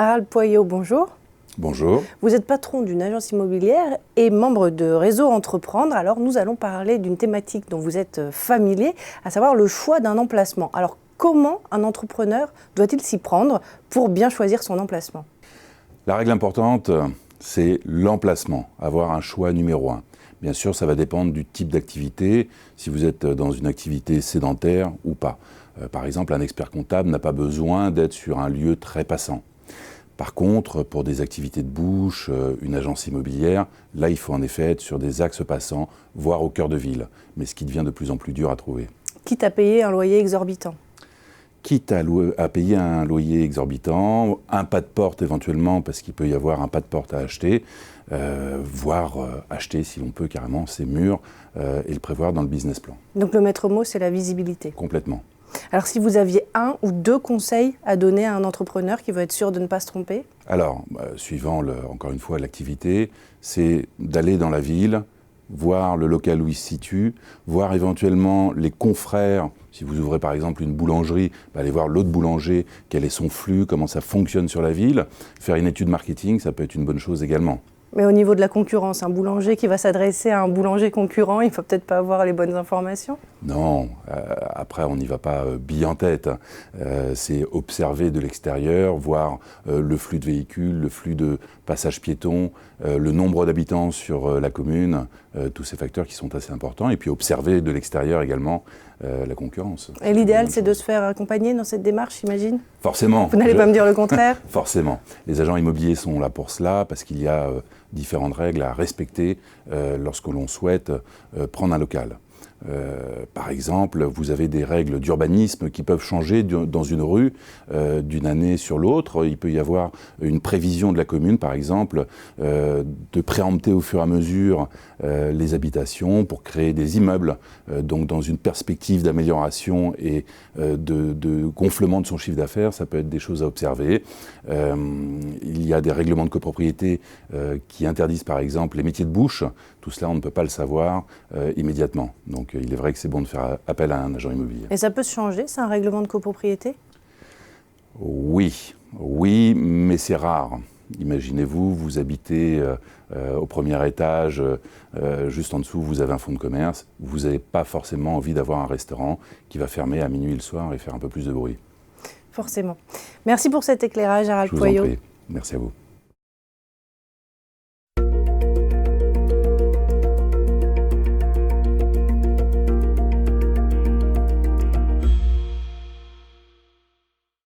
Harald Poyot, bonjour. Bonjour. Vous êtes patron d'une agence immobilière et membre de Réseau Entreprendre. Alors nous allons parler d'une thématique dont vous êtes familier, à savoir le choix d'un emplacement. Alors comment un entrepreneur doit-il s'y prendre pour bien choisir son emplacement? La règle importante, c'est l'emplacement, avoir un choix numéro 1. Bien sûr, ça va dépendre du type d'activité, si vous êtes dans une activité sédentaire ou pas. Par exemple, un expert comptable n'a pas besoin d'être sur un lieu très passant. Par contre, pour des activités de bouche, une agence immobilière, là, il faut en effet être sur des axes passants, voire au cœur de ville, mais ce qui devient de plus en plus dur à trouver. Quitte à payer un loyer exorbitant. Quitte à payer un loyer exorbitant, un pas de porte éventuellement, parce qu'il peut y avoir un pas de porte à acheter, voire acheter, si l'on peut carrément, ces murs et le prévoir dans le business plan. Donc le maître mot, c'est la visibilité. Complètement. Alors si vous aviez un ou deux conseils à donner à un entrepreneur qui veut être sûr de ne pas se tromper? Alors, suivant encore une fois l'activité, c'est d'aller dans la ville, voir le local où il se situe, voir éventuellement les confrères. Si vous ouvrez par exemple une boulangerie, aller voir l'autre boulanger, quel est son flux, comment ça fonctionne sur la ville. Faire une étude marketing, ça peut être une bonne chose également. Mais au niveau de la concurrence, un boulanger qui va s'adresser à un boulanger concurrent, il ne faut peut-être pas avoir les bonnes informations? Non, après on n'y va pas bille en tête. C'est observer de l'extérieur, voir le flux de véhicules, le flux de passages piétons, le nombre d'habitants sur la commune, tous ces facteurs qui sont assez importants. Et puis observer de l'extérieur également la concurrence. Et l'idéal, c'est de se faire accompagner dans cette démarche, j'imagine? Forcément. Vous n'allez pas me dire le contraire? Forcément. Les agents immobiliers sont là pour cela, parce qu'il y a différentes règles à respecter lorsque l'on souhaite prendre un local. Par exemple, vous avez des règles d'urbanisme qui peuvent changer dans une rue d'une année sur l'autre. Il peut y avoir une prévision de la commune, par exemple, de préempter au fur et à mesure les habitations pour créer des immeubles, donc dans une perspective d'amélioration et de gonflement de son chiffre d'affaires. Ça peut être des choses à observer. Il y a des règlements de copropriété qui interdisent, par exemple, les métiers de bouche. Tout cela, on ne peut pas le savoir immédiatement. Donc, il est vrai que c'est bon de faire appel à un agent immobilier. Et ça peut se changer, c'est un règlement de copropriété? Oui, mais c'est rare. Imaginez-vous, vous habitez au premier étage, juste en dessous, vous avez un fonds de commerce. Vous n'avez pas forcément envie d'avoir un restaurant qui va fermer à minuit le soir et faire un peu plus de bruit. Forcément. Merci pour cet éclairage, Harald Poyot. Je vous en prie. Merci à vous.